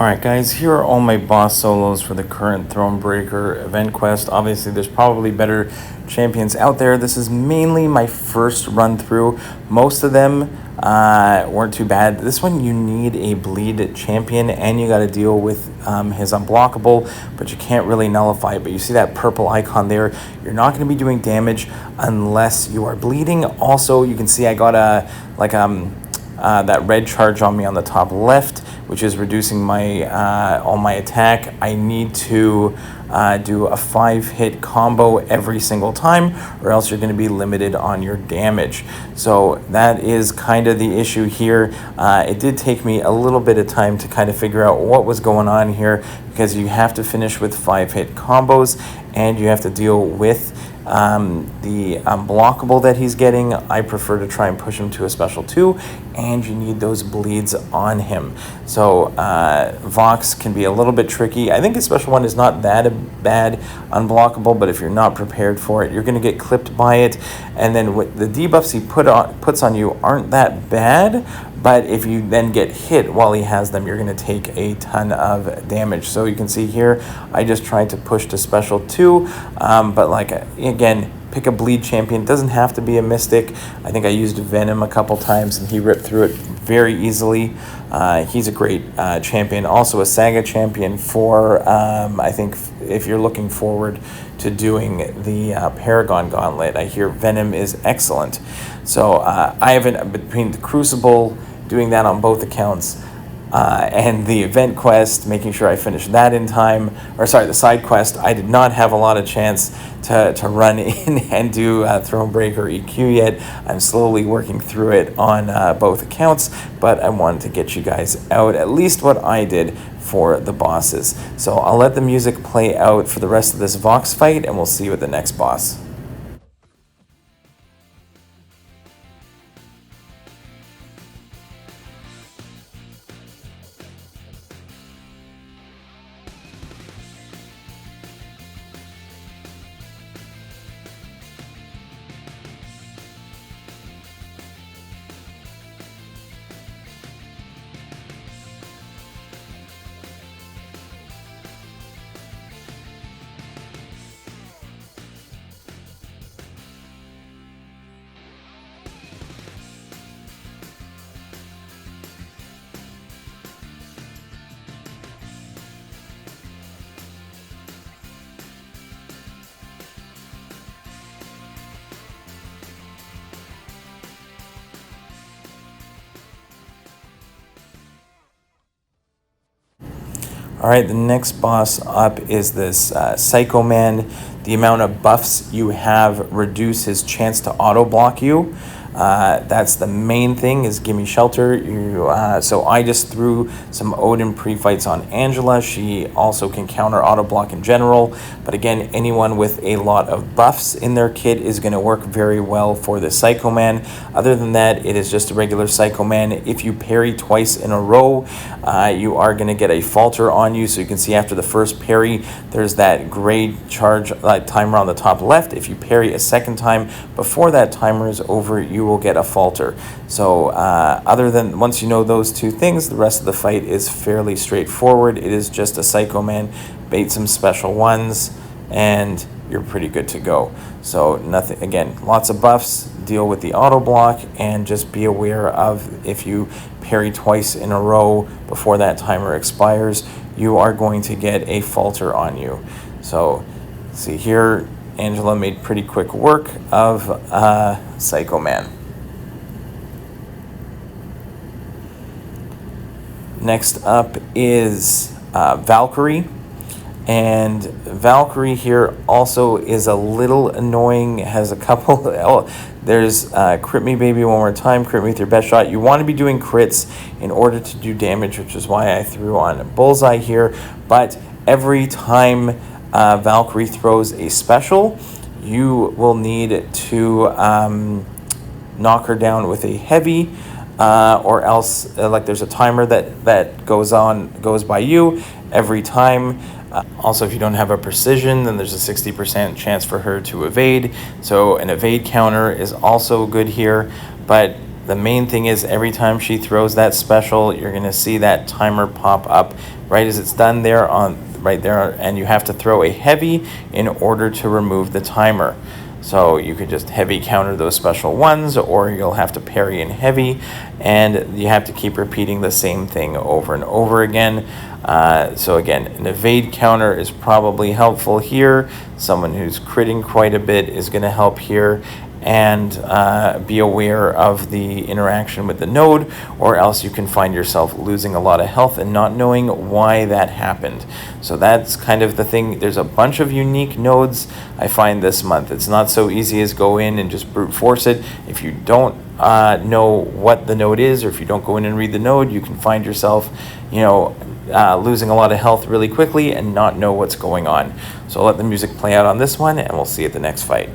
Alright guys, here are all my boss solos for the current Thronebreaker event quest. Obviously there's probably better champions out there. This is mainly my first run through. Most of them weren't too bad. This one you need a bleed champion and you got to deal with his unblockable, but you can't really nullify it. But you see that purple icon there, you're not going to be doing damage unless you are bleeding. Also you can see I got that red charge on me on the top left, which is reducing my all my attack. I need to do a 5-hit combo every single time, or else you're going to be limited on your damage. So that is kind of the issue here. It did take me a little bit of time to kind of figure out what was going on here, because you have to finish with 5-hit combos and you have to deal with the unblockable that he's getting. I prefer to try and push him to a special 2, and you need those bleeds on him. So Vox can be a little bit tricky. I think a special 1 is not that bad unblockable, but if you're not prepared for it, you're going to get clipped by it. And then with the debuffs he puts on you aren't that bad, but if you then get hit while he has them, you're going to take a ton of damage. So you can see here, I just tried to push to special 2, but like, again, pick a bleed champion. It doesn't have to be a mystic. I think I used Venom a couple times and he ripped through it very easily. He's a great champion. Also a Saga champion for, I think, if you're looking forward to doing the Paragon Gauntlet. I hear Venom is excellent. So I haven't, between the Crucible, doing that on both accounts, and the event quest, making sure I finish that in time, or sorry, the side quest, I did not have a lot of chance to run in and do Thronebreaker EQ yet. I'm slowly working through it on both accounts, but I wanted to get you guys out at least what I did for the bosses. So I'll let the music play out for the rest of this Vox fight, and we'll see you at the next boss. Alright, the next boss up is this Psychoan. The amount of buffs you have reduce his chance to auto-block you. That's the main thing, is gimme shelter. So I just threw some Odin pre-fights on Angela. She also can counter auto-block in general. But again, anyone with a lot of buffs in their kit is going to work very well for the Psychoan. Other than that, it is just a regular Psychoan. If you parry twice in a row, you are going to get a falter on you. So you can see after the first parry, there's that gray charge timer on the top left. If you parry a second time before that timer is over, you will get a falter. So other than, once you know those two things, the rest of the fight is fairly straightforward. It is just a Psychoan, bait some special ones, and you're pretty good to go. So nothing, again, lots of buffs, deal with the auto block, and just be aware of, if you parry twice in a row before that timer expires, you are going to get a falter on you. So see here, Angela made pretty quick work of Psychoan. Next up is Valkyrie. And Valkyrie here also is a little annoying, has a couple, there's crit me baby one more time, crit me with your best shot. You want to be doing crits in order to do damage, which is why I threw on Bullseye here. But every time Valkyrie throws a special, you will need to knock her down with a heavy, or else like there's a timer that goes by you every time. Also, if you don't have a precision, then there's a 60% chance for her to evade. So an evade counter is also good here. But the main thing is every time she throws that special, you're going to see that timer pop up right as it's done there right there, and you have to throw a heavy in order to remove the timer. So you could just heavy counter those special ones, or you'll have to parry in heavy, and you have to keep repeating the same thing over and over again. So again, an evade counter is probably helpful here. Someone who's critting quite a bit is going to help here. And be aware of the interaction with the node, or else you can find yourself losing a lot of health and not knowing why that happened. So that's kind of the thing. There's a bunch of unique nodes I find this month. It's not so easy as go in and just brute force it. If you don't know what the node is, or if you don't go in and read the node, you can find yourself, losing a lot of health really quickly and not know what's going on. So I'll let the music play out on this one, and we'll see you at the next fight.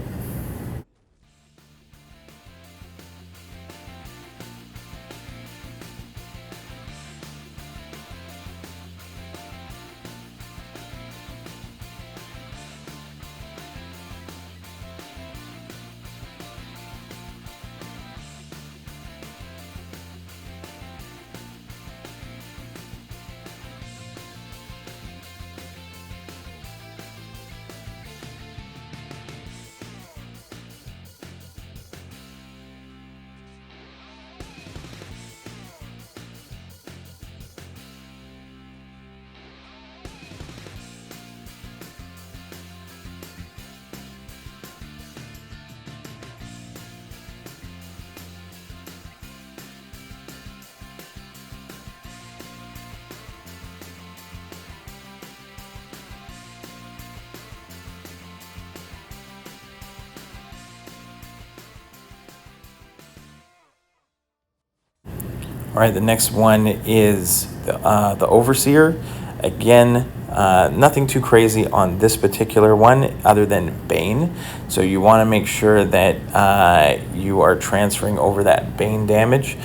All right, the next one is the Overseer. Again, nothing too crazy on this particular one other than Bane. So you want to make sure that you are transferring over that Bane damage.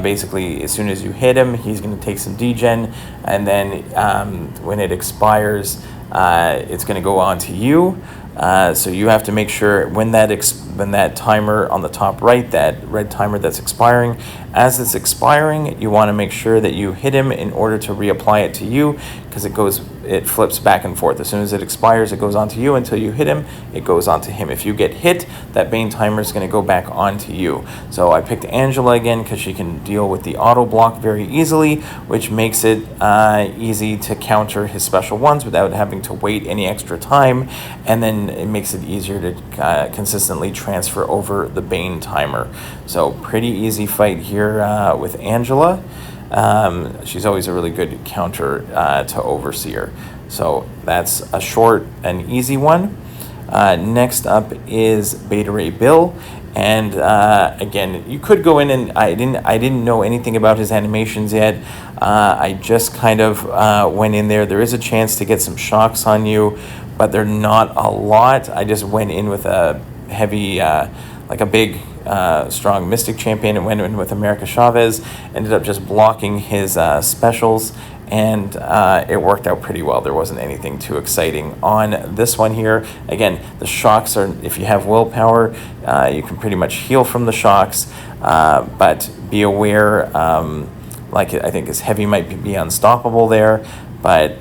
Basically, as soon as you hit him, he's going to take some degen, and then when it expires, it's going to go on to you. So you have to make sure when that timer on the top right, that red timer that's expiring, as it's expiring, you want to make sure that you hit him in order to reapply it to you, because it flips back and forth. As soon as it expires, it goes on to you. Until you hit him, it goes on to him. If you get hit, that Bane timer is going to go back on to you. So I picked Angela again because she can deal with the auto block very easily, which makes it easy to counter his special ones without having to wait any extra time, and then it makes it easier to consistently transfer over the Bane timer. So pretty easy fight here with Angela. She's always a really good counter to Overseer. So that's a short and easy one. Next up is Beta Ray Bill. And again, you could go in, and I didn't know anything about his animations yet. I just kind of went in there. There is a chance to get some shocks on you, but they're not a lot. I just went in with a heavy, like a big, strong Mystic champion, and went in with America Chavez. Ended up just blocking his specials, and it worked out pretty well. There wasn't anything too exciting on this one here. Again, the shocks are, if you have willpower, you can pretty much heal from the shocks, but be aware, like I think his heavy might be unstoppable there, but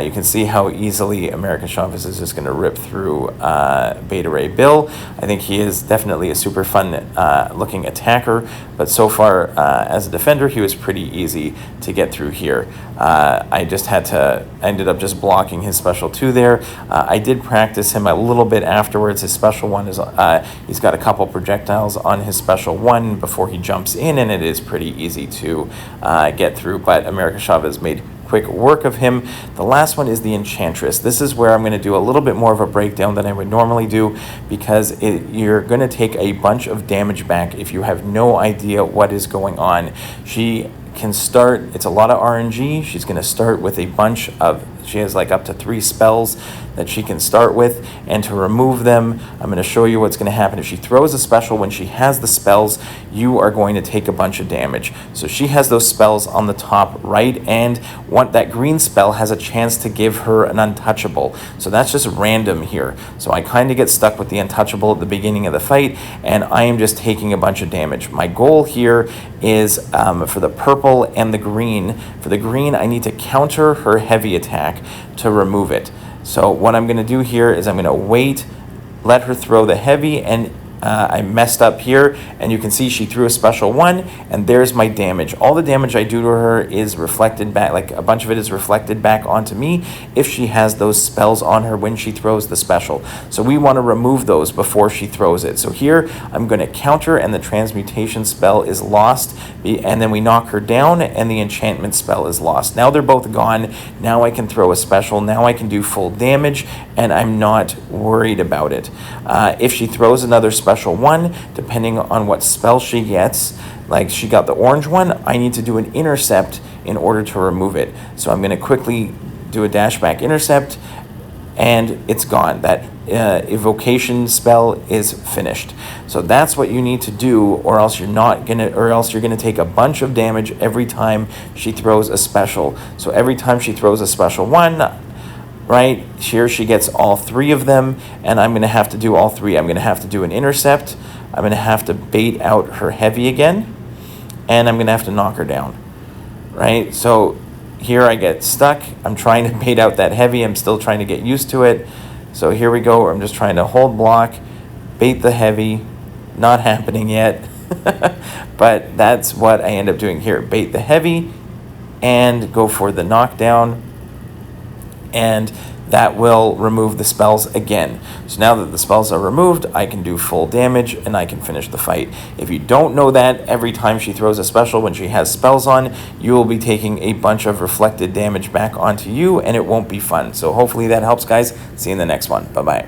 you can see how easily American Chavez is just going to rip through Beta Ray Bill. I think he is definitely a super fun looking attacker, but so far as a defender, he was pretty easy to get through here. I ended up just blocking his special 2 there. I did practice him a little bit afterwards. His special 1 is, he's got a couple projectiles on his special 1 before he jumps in, and it is pretty easy to get through, but America Chavez made quick work of him. The last one is the Enchantress. This is where I'm going to do a little bit more of a breakdown than I would normally do, because you're going to take a bunch of damage back if you have no idea what is going on. She can start, it's a lot of RNG. She's going to start with a bunch of She has like up to 3 spells that she can start with, and to remove them, I'm going to show you what's going to happen. If she throws a special when she has the spells, you are going to take a bunch of damage. So she has those spells on the top right, and that green spell has a chance to give her an untouchable. So that's just random here. So I kind of get stuck with the untouchable at the beginning of the fight, and I am just taking a bunch of damage. My goal here is for the purple and the green. For the green, I need to counter her heavy attack to remove it. So what I'm going to do here is I'm going to wait, let her throw the heavy, and I messed up here, and you can see she threw a special 1, and there's my damage. All the damage I do to her is reflected back, like a bunch of it is reflected back onto me if she has those spells on her when she throws the special. So we want to remove those before she throws it. So here I'm going to counter, and the transmutation spell is lost, and then we knock her down, and the enchantment spell is lost. Now they're both gone. Now I can throw a special. Now I can do full damage, and I'm not worried about it. If she throws another special 1, depending on what spell she gets, like she got the orange one, I need to do an intercept in order to remove it. So I'm going to quickly do a dash back intercept, and it's gone. That evocation spell is finished. So that's what you need to do, or else you're gonna take a bunch of damage every time she throws a special. So every time she throws a special 1, right here she gets all 3 of them, and I'm going to have to do all 3. I'm going to have to do an intercept, I'm going to have to bait out her heavy again, and I'm going to have to knock her down, right? So here I get stuck. I'm trying to bait out that heavy. I'm still trying to get used to it. So here we go. I'm just trying to hold block, bait the heavy. Not happening yet. But that's what I end up doing here. Bait the heavy and go for the knockdown, and that will remove the spells again. So now that the spells are removed, I can do full damage and I can finish the fight. If you don't know that, every time she throws a special when she has spells on, you will be taking a bunch of reflected damage back onto you, and it won't be fun. So hopefully that helps, guys. See you in the next one. Bye-bye.